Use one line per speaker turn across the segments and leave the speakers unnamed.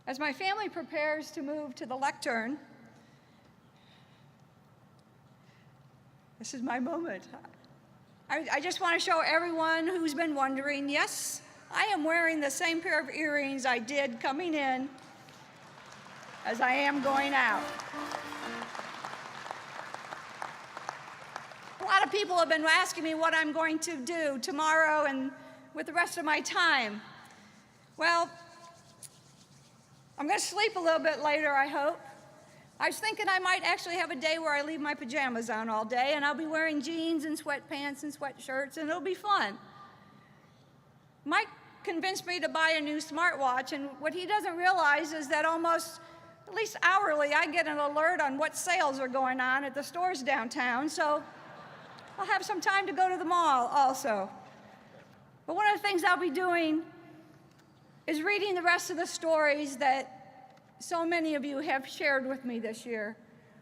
As my family prepares to move to the lectern, this is my moment. I just want to show everyone who's been wondering, yes, I am wearing the same pair of earrings I did coming in as I am going out. A lot of people have been asking me what I'm going to do tomorrow and with the rest of my time. Well, I'm going to sleep a little bit later, I hope. I was thinking I might actually have a day where I leave my pajamas on all day, and I'll be wearing jeans and sweatpants and sweatshirts, and it'll be fun. Mike convinced me to buy a new smartwatch, and what he doesn't realize is that almost, at least hourly, I get an alert on what sales are going on at the stores downtown, so I'll have some time to go to the mall also. But one of the things I'll be doing is reading the rest of the stories that so many of you have shared with me this year.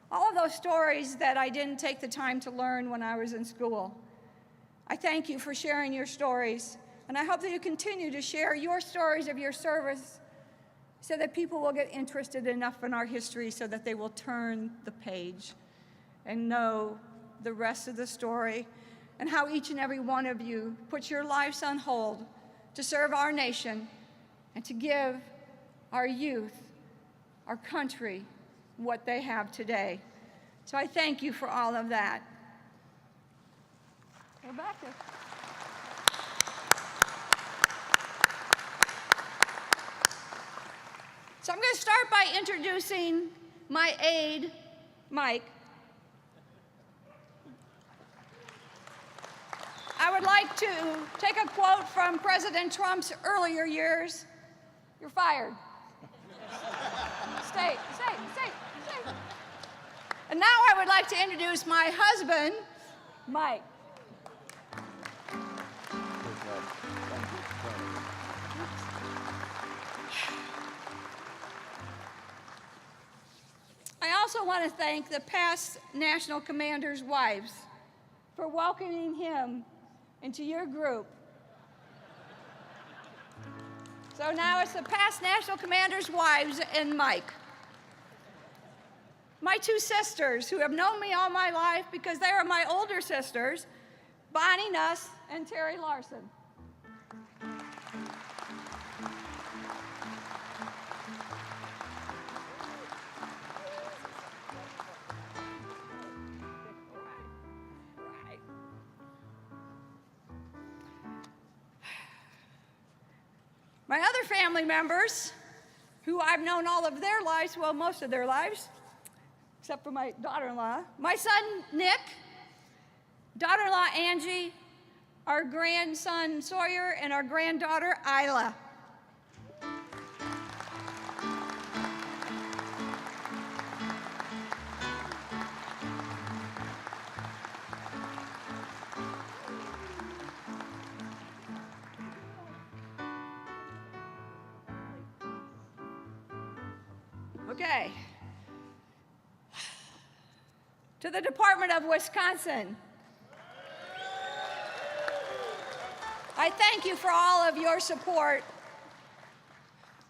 All of those stories that I didn't take the time to learn when I was in school. I thank you for sharing your stories, and I hope that you continue to share your stories of your service so that people will get interested enough in our history so that they will turn the page and know the rest of the story and how each and every one of you put your lives on hold to serve our nation and to give our youth, our country, what they have today. So I thank you for all of that. Go back to. So I'm going to start by introducing my aide, Mike. I would like to take a quote from President Trump's earlier years. You're fired. Stay. And now I would like to introduce my husband, Mike. I also want to thank the past national commanders' wives for welcoming him into your group. So now it's the past national commanders' wives and Mike. My two sisters, who have known me all my life because they are my older sisters, Bonnie Nuss and Terry Larson. My other family members, who I've known all of their lives, well, most of their lives, except for my daughter-in-law. My son, Nick, daughter-in-law, Angie, our grandson, Sawyer, and our granddaughter, Isla. Okay. To the Department of Wisconsin. I thank you for all of your support.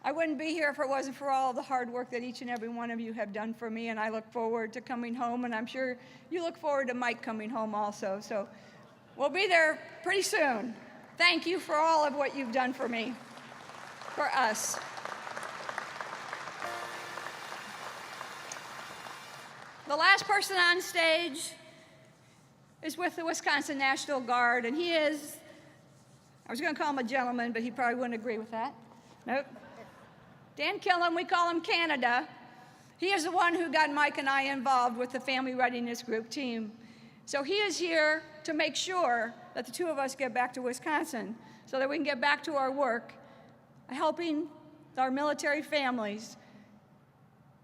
I wouldn't be here if it wasn't for all of the hard work that each and every one of you have done for me, and I look forward to coming home, and I'm sure you look forward to Mike coming home also. So we'll be there pretty soon. Thank you for all of what you've done for me, for us. The last person on stage is with the Wisconsin National Guard, and he is, I was going to call him a gentleman, but he probably wouldn't agree with that. Nope. Dan Killam, we call him Canada. He is the one who got Mike and I involved with the Family Readiness Group team. So he is here to make sure that the two of us get back to Wisconsin so that we can get back to our work, helping our military families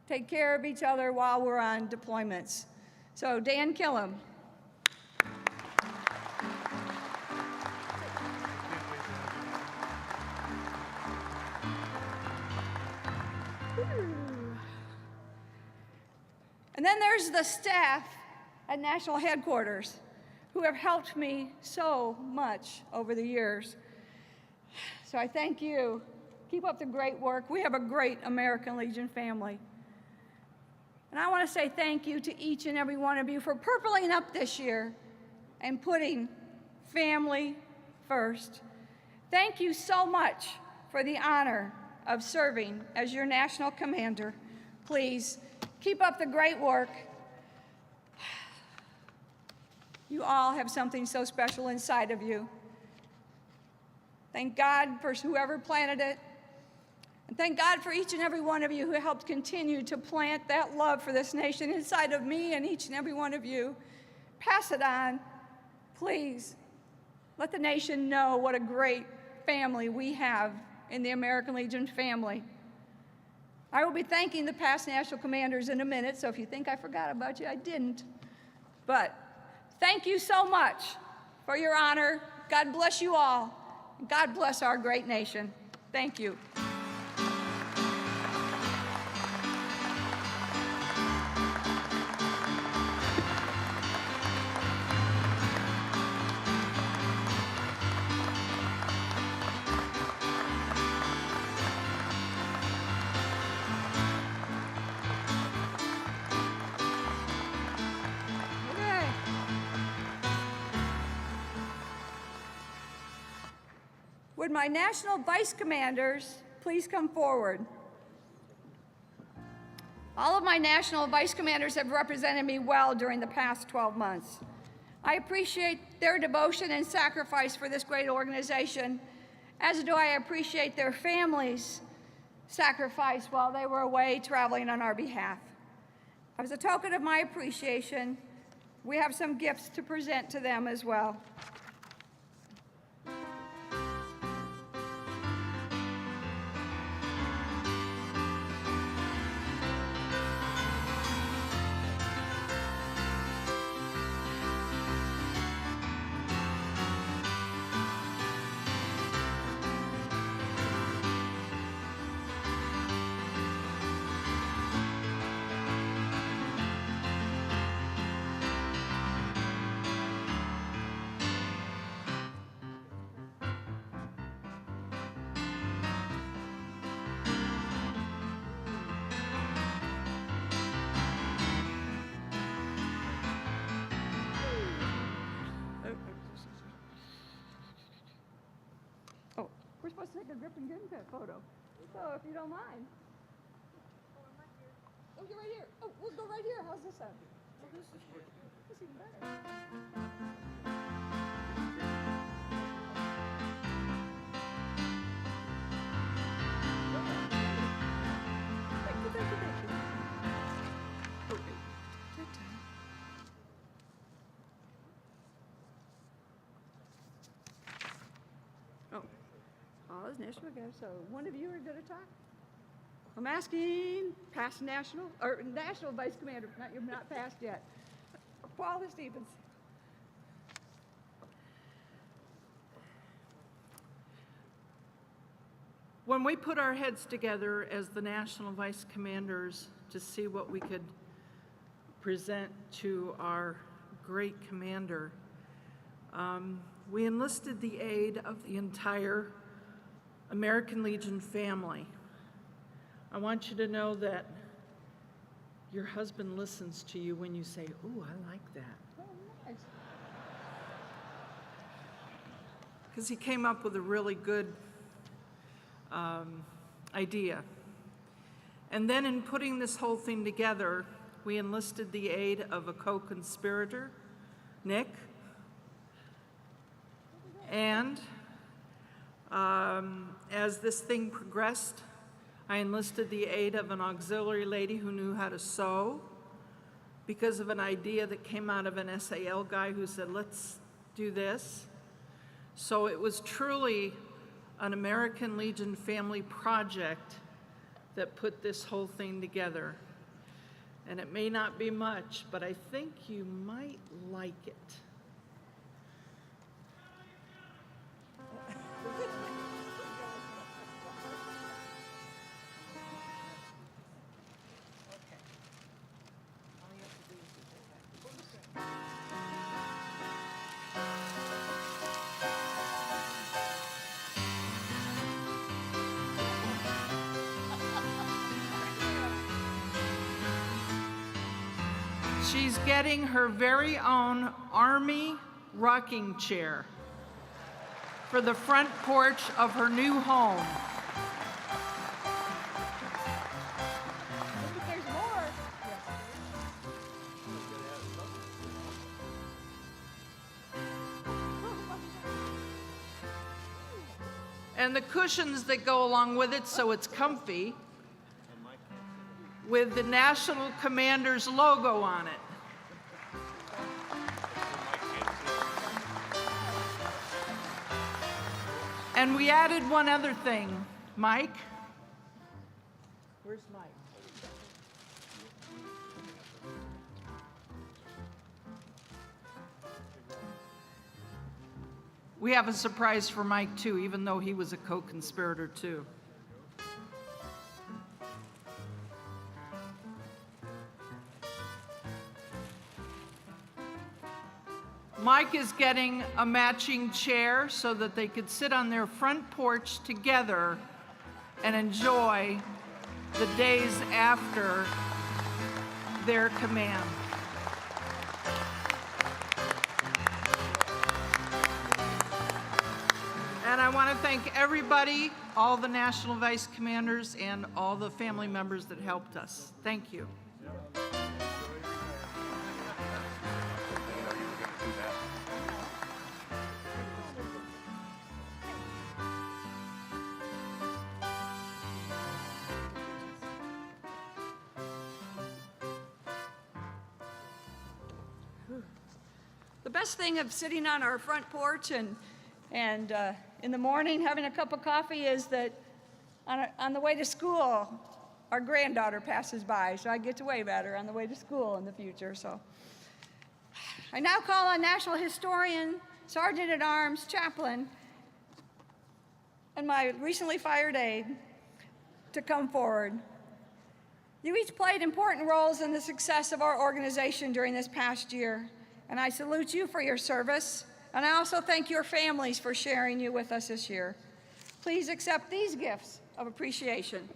take care of each other while we're on deployments. So Dan Killam. And then there's the staff at National Headquarters who have helped me so much over the years. So I thank you, Keep up the great work. We have a great American Legion family. And I want to say thank you to each and every one of you for purpling up this year and putting family first. Thank you so much for the honor of serving as your national commander. Please keep up the great work. You all have something so special inside of you. Thank God for whoever planted it. And thank God for each and every one of you who helped continue to plant that love for this nation inside of me and each and every one of you. Pass it on. Please let the nation know what a great family we have in the American Legion family. I will be thanking the past national commanders in a minute, so if you think I forgot about you, I didn't. But thank you so much for your honor. God bless you all. God bless our great nation. Thank you. Would my national vice commanders please come forward? All of my national vice commanders have represented me well during the past 12 months. I appreciate their devotion and sacrifice for this great organization, as do I appreciate their families' sacrifice while they were away traveling on our behalf. As a token of my appreciation, we have some gifts to present to them as well. We're supposed to take a grip and give that photo. So if you don't mind. Oh, you're right here. Oh, we'll go right here. How's this sound? Oh, this is even better. Thank you. Okay. Good time. Oh, it's national again. So one of you are going to talk? I'm asking past national, or national vice commander, you're not past yet. Paula Stevens.
When we put our heads together as the national vice commanders to see what we could present to our great commander, we enlisted the aid of the entire American Legion family. I want you to know that your husband listens to you when you say, "Ooh, I like that."
Oh, nice.
Because he came up with a really good idea. And then in putting this whole thing together, we enlisted the aid of a co-conspirator, Nick, and as this thing progressed, I enlisted the aid of an auxiliary lady who knew how to sew because of an idea that came out of an SAL guy who said, "Let's do this." So it was truly an American Legion family project that put this whole thing together. And it may not be much, but I think you might like it. She's getting her very own Army rocking chair for the front porch of her new home.
There's more.
And the cushions that go along with it so it's comfy, with the National Commander's logo on it. And we added one other thing. Mike? Where's Mike? We have a surprise for Mike, too, even though he was a co-conspirator, too. Mike is getting a matching chair so that they could sit on their front porch together and enjoy the days after their command. And I want to thank everybody, all the National Vice Commanders, and all the family members that helped us. Thank you.
The best thing of sitting on our front porch and in the morning having a cup of coffee is that on the way to school, our granddaughter passes by, so I get to wave at her on the way to school in the future. So I now call on National Historian, Sergeant at Arms, Chaplain, and my recently fired aide to come forward. You each played important roles in the success of our organization during this past year, and I salute you for your service, and I also thank your families for sharing you with us this year. Please accept these gifts of appreciation.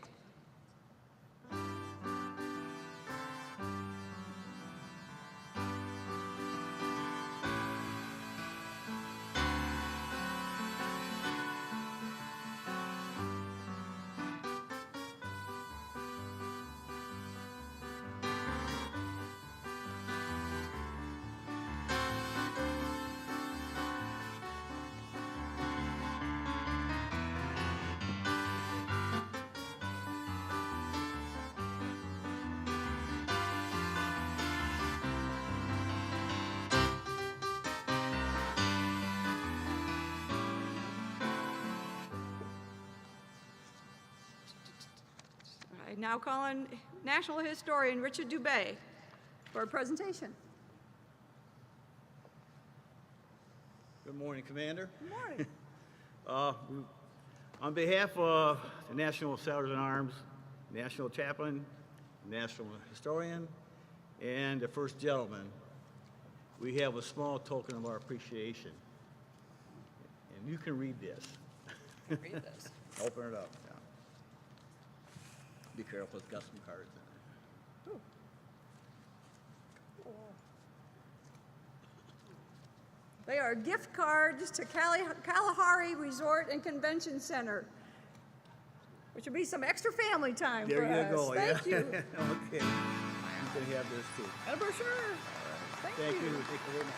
I now call on National Historian Richard Dubé for a presentation.
Good morning, Commander.
Good morning.
On behalf of the National Sailors in Arms, National Chaplain, National Historian, and the First Gentleman, we have a small token of our appreciation. And you can read this.
Read this.
Open it up. Yeah. Be careful, it's got some cards in it.
They are gift cards to Kalahari Resort and Convention Center, which would be some extra family time for us.
There you go.
Thank you.
Okay. You can have this too.
And a brochure. Thank
Thank you.
you.
Thank you very much.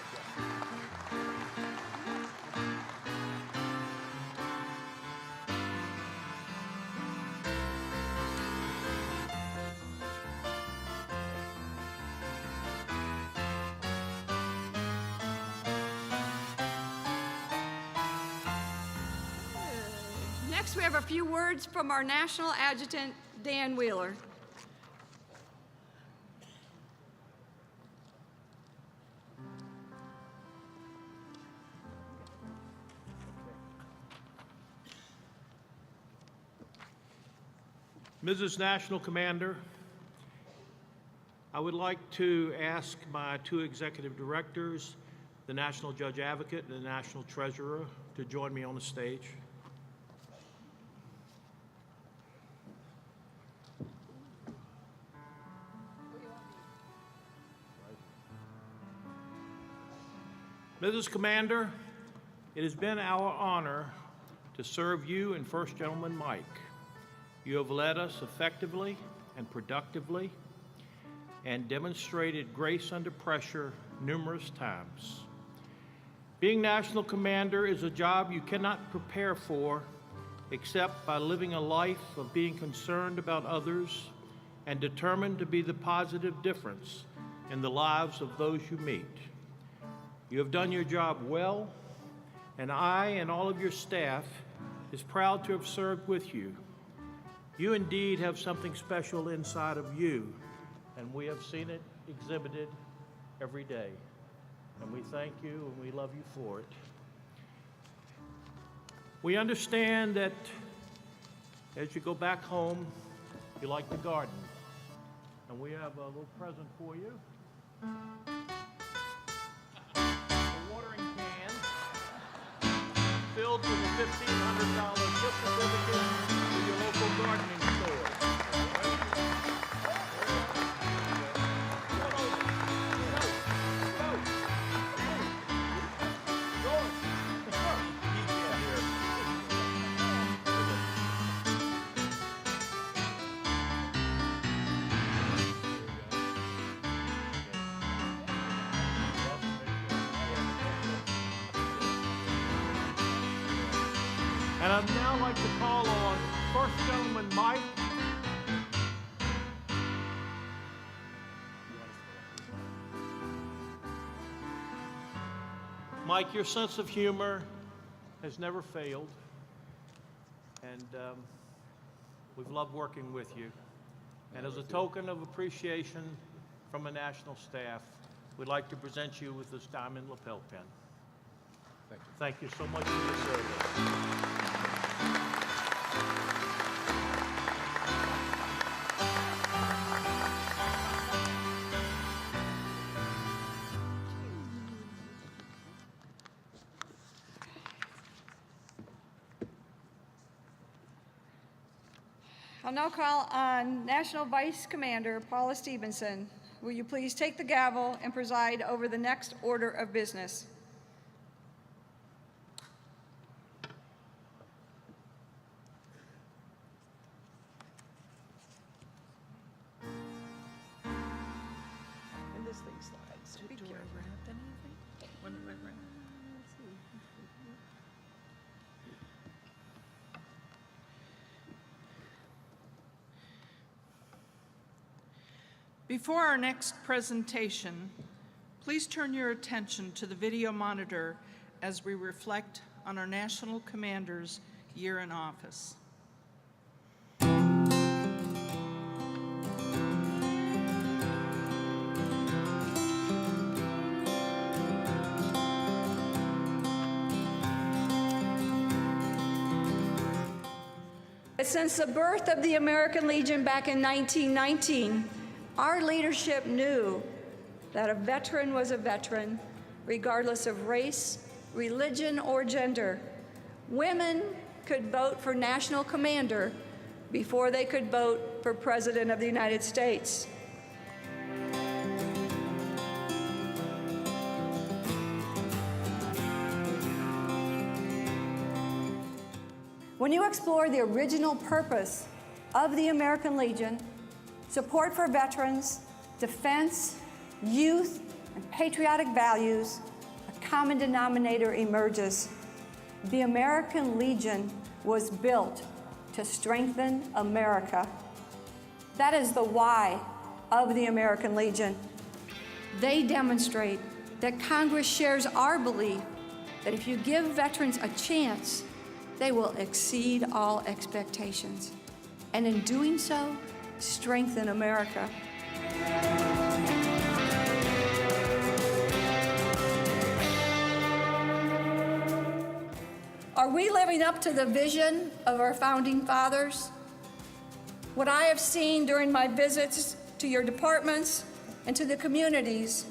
Next, we have a few words from our National Adjutant, Dan Wheeler.
Mrs. National Commander, I would like to ask my two executive directors, the National Judge Advocate and the National Treasurer, to join me on the stage. Mrs. Commander, it has been our honor to serve you and First Gentleman Mike. You have led us effectively and productively and demonstrated grace under pressure numerous times. Being National Commander is a job you cannot prepare for except by living a life of being concerned about others and determined to be the positive difference in the lives of those you meet. You have done your job well, and I and all of your staff is proud to have served with you. You indeed have something special inside of you, and we have seen it exhibited every day. And we thank you and we love you for it. We understand that as you go back home, you like to garden. And we have a little present for you. A watering can filled with a $1,500 gift certificate to your local gardening store. And I'd now like to call on First Gentleman Mike. Mike, your sense of humor has never failed, and we've loved working with you. And as a token of appreciation from a national staff, we'd like to present you with this diamond lapel pin. Thank you. Thank you so much for your service.
I'll now call on National Vice Commander Paula Stevenson. Will you please take the gavel and preside over the next order of business?
And this thing slides. Do I wrap anything? When do I wrap? Before our next presentation, please turn your attention to the video monitor as we reflect on our National Commander's year in office.
Since the birth of the American Legion back in 1919, our leadership knew that a veteran was a veteran, regardless of race, religion, or gender. Women could vote for national commander before they could vote for President of the United States. When you explore the original purpose of the American Legion, support for veterans, defense, youth, and patriotic values, a common denominator emerges. The American Legion was built to strengthen America. That is the why of the American Legion. They demonstrate that Congress shares our belief that if you give veterans a chance, they will exceed all expectations, and in doing so, strengthen America. Are we living up to the vision of our founding fathers? What I have seen during my visits to your departments and to the communities,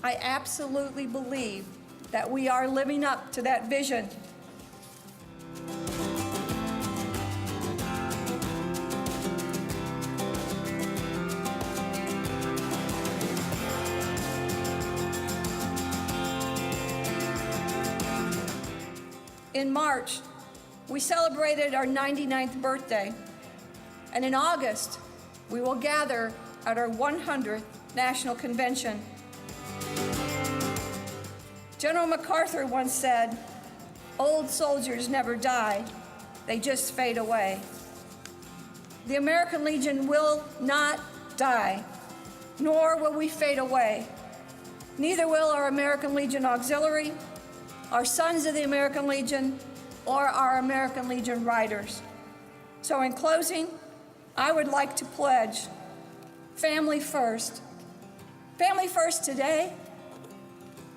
I absolutely believe that we are living up to that vision. In March, we celebrated our 99th birthday, and in August, we will gather at our 100th National Convention. General MacArthur once said, "Old soldiers never die, they just fade away." The American Legion will not die, nor will we fade away. Neither will our American Legion Auxiliary, our Sons of the American Legion, or our American Legion Riders. So in closing, I would like to pledge family first. Family first today,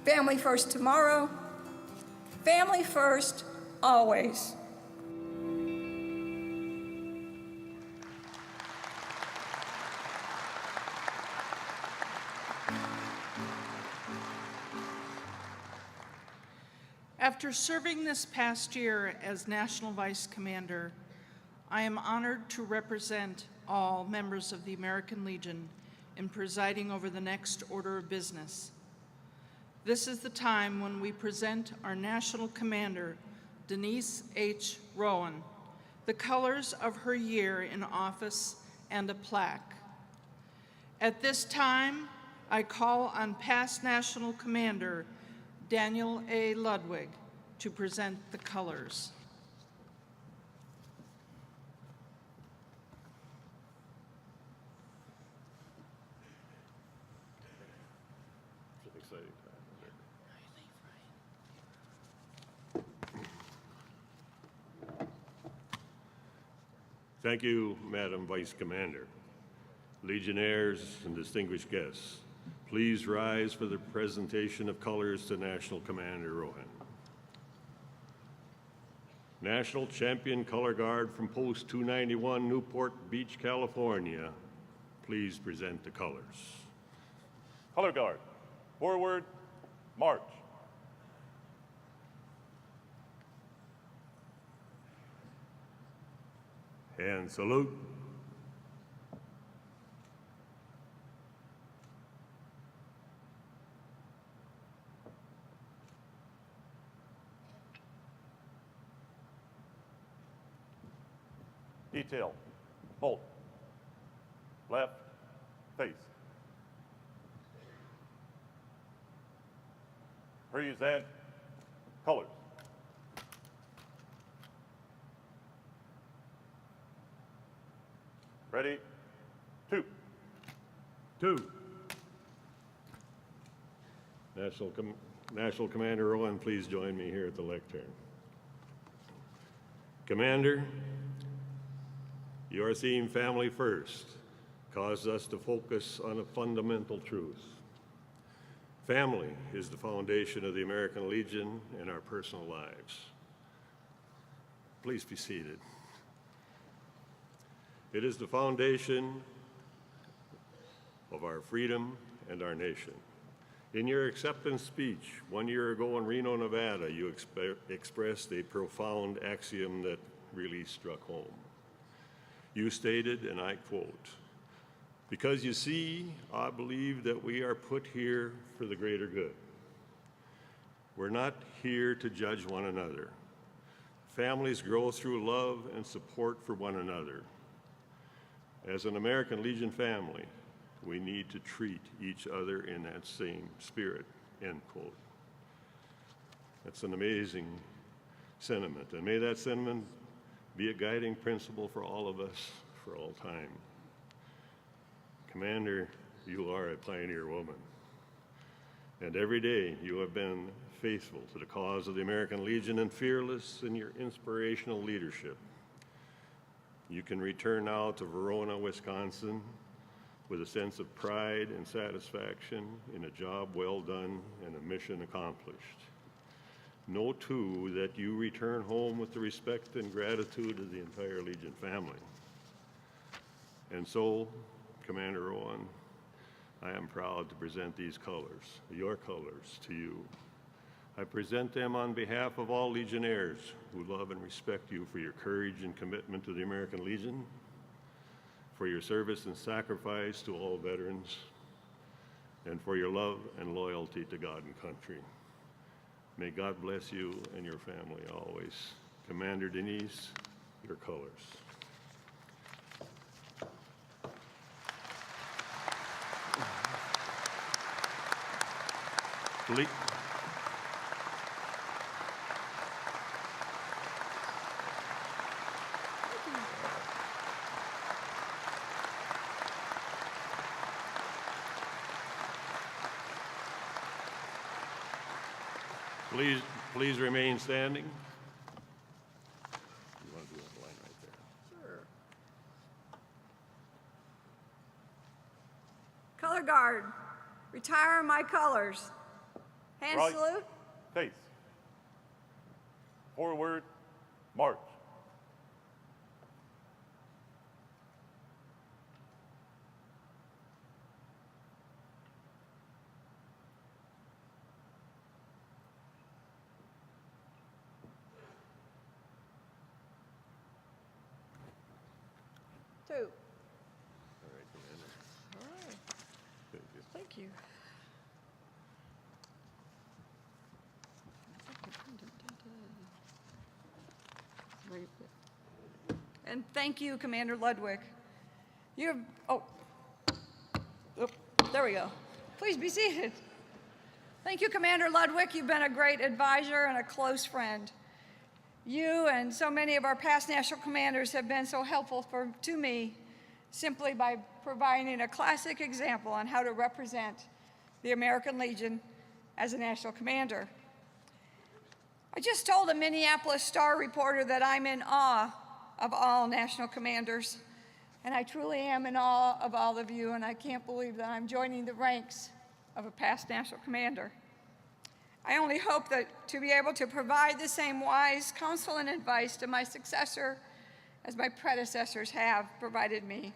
family first tomorrow, family first always.
After serving this past year as National Vice Commander, I am honored to represent all members of the American Legion in presiding over the next order of business. This is the time when we present our National Commander, Denise H. Rowan, the colors of her year in office and a plaque. At this time, I call on past National Commander Daniel A. Ludwig to present the colors.
It's an exciting time. Thank you, Madam Vice Commander. Legionnaires and distinguished guests, please rise for the presentation of colors to National Commander Rowan. National Champion Color Guard from Post 291, Newport Beach, California, please present the colors.
Color Guard, forward, march.
And salute.
Detail, bolt, left, face. Present, colors. Ready, two.
National Commander Rowan, please join me here at the lectern. Commander, your theme, Family First, caused us to focus on a fundamental truth. Family is the foundation of the American Legion and our personal lives. Please be seated. It is the foundation of our freedom and our nation. In your acceptance speech 1 year ago in Reno, Nevada, you expressed a profound axiom that really struck home. You stated, and I quote, "Because you see, I believe that we are put here for the greater good. We're not here to judge one another. Families grow through love and support for one another. As an American Legion family, we need to treat each other in that same spirit," end quote. That's an amazing sentiment, and may that sentiment be a guiding principle for all of us for all time. Commander, you are a pioneer woman, and every day you have been faithful to the cause of the American Legion and fearless in your inspirational leadership. You can return now to Verona, Wisconsin, with a sense of pride and satisfaction in a job well done and a mission accomplished. Know, too, that you return home with the respect and gratitude of the entire Legion family. And so, Commander Rowan, I am proud to present these colors, your colors, to you. I present them on behalf of all Legionnaires who love and respect you for your courage and commitment to the American Legion, for your service and sacrifice to all veterans, and for your love and loyalty to God and country. May God bless you and your family always. Commander Denise, your colors. Please. Please remain standing. You want to do that line right there?
Sure.
Color guard, retire my colors. Hand
Right.
salute.
Face. Forward, march.
Two.
All right, Commander.
All right.
Thank you.
Thank you.
And thank you, Commander Ludwig. You've, there we go. Please be seated. Thank you, Commander Ludwig. You've been a great advisor and a close friend. You and so many of our past national commanders have been so helpful to me simply by providing a classic example on how to represent the American Legion as a national commander. I just told a Minneapolis Star reporter that I'm in awe of all national commanders, and I truly am in awe of all of you, and I can't believe that I'm joining the ranks of a past national commander. I only hope that to be able to provide the same wise counsel and advice to my successor as my predecessors have provided me.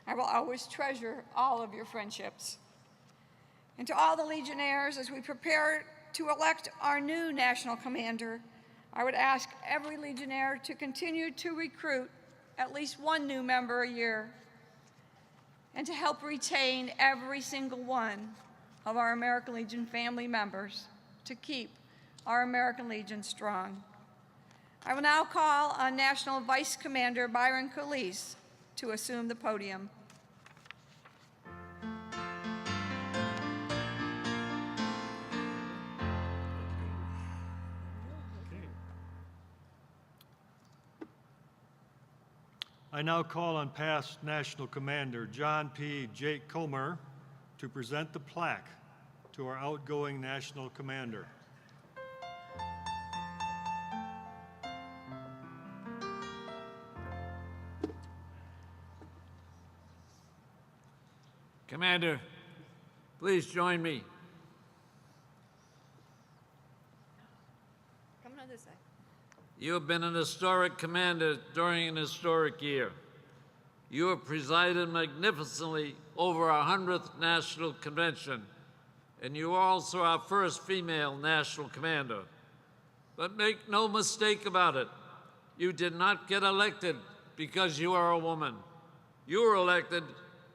I will always treasure all of your friendships. And to all the Legionnaires, as we prepare to elect our new national commander, I would ask every Legionnaire to continue to recruit at least one new member a year and to help retain every single one of our American Legion family members to keep our American Legion strong. I will now call on National Vice Commander Byron Calise to assume the podium.
I now call on past National Commander John P. Jake Comer to present the plaque to our outgoing National Commander.
Commander, please join me.
Come on this side.
You have been an historic commander during an historic year. You have presided magnificently over our 100th National Convention, and you are also our first female national commander. But make no mistake about it, you did not get elected because you are a woman. You were elected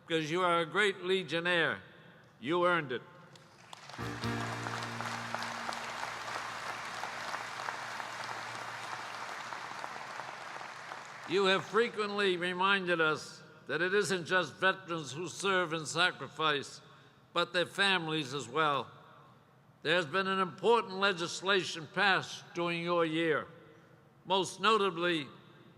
because you are a great Legionnaire. You earned it. You have frequently reminded us that it isn't just veterans who serve and sacrifice, but their families as well. There's been an important legislation passed during your year, most notably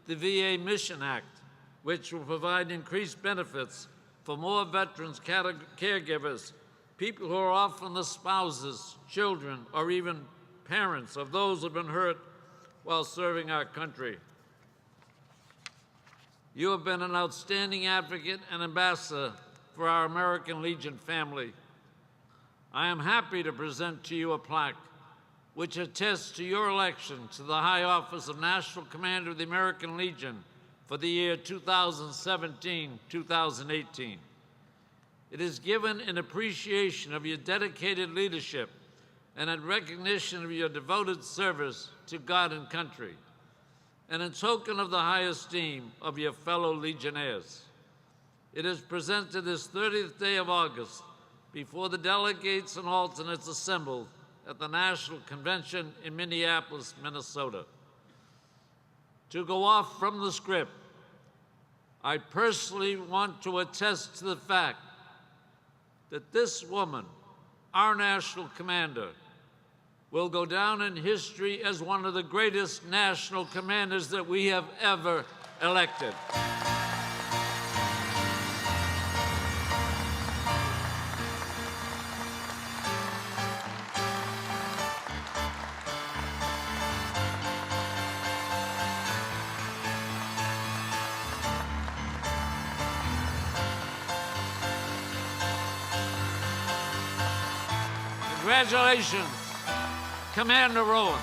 the VA Mission Act, which will provide increased benefits for more veterans caregivers, people who are often the spouses, children, or even parents of those who have been hurt while serving our country. You have been an outstanding advocate and ambassador for our American Legion family. I am happy to present to you a plaque which attests to your election to the high office of National Commander of the American Legion for the year 2017-2018. It is given in appreciation of your dedicated leadership and in recognition of your devoted service to God and country, and in token of the high esteem of your fellow Legionnaires. It is presented this 30th day of August before the delegates and alternates assembled at the National Convention in Minneapolis, Minnesota. To go off from the script, I personally want to attest to the fact that this woman, our national commander, will go down in history as one of the greatest national commanders that we have ever elected. Congratulations, Commander Rowan.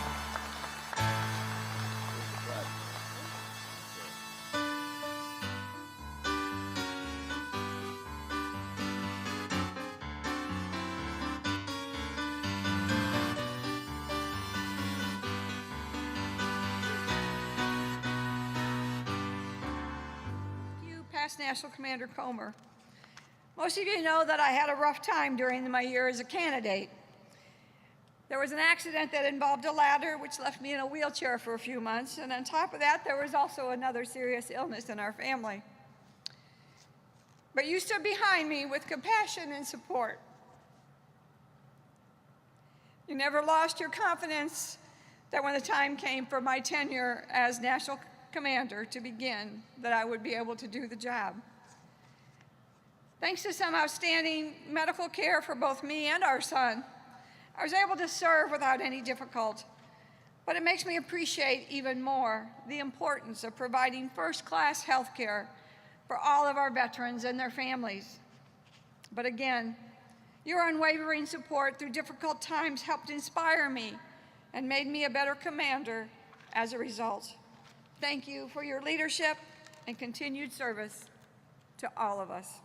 You, past National Commander Comer. Most of you know that I had a rough time during my year as a candidate. There was an accident that involved a ladder, which left me in a wheelchair for a few months, and on top of that, there was also another serious illness in our family. But you stood behind me with compassion and support. You never lost your confidence that when the time came for my tenure as National Commander to begin, that I would be able to do the job. Thanks to some outstanding medical care for both me and our son, I was able to serve without any difficulty, but it makes me appreciate even more the importance of providing first-class health care for all of our veterans and their families. But again, your unwavering support through difficult times helped inspire me and made me a better commander as a result. Thank you for your leadership and continued service to all of us.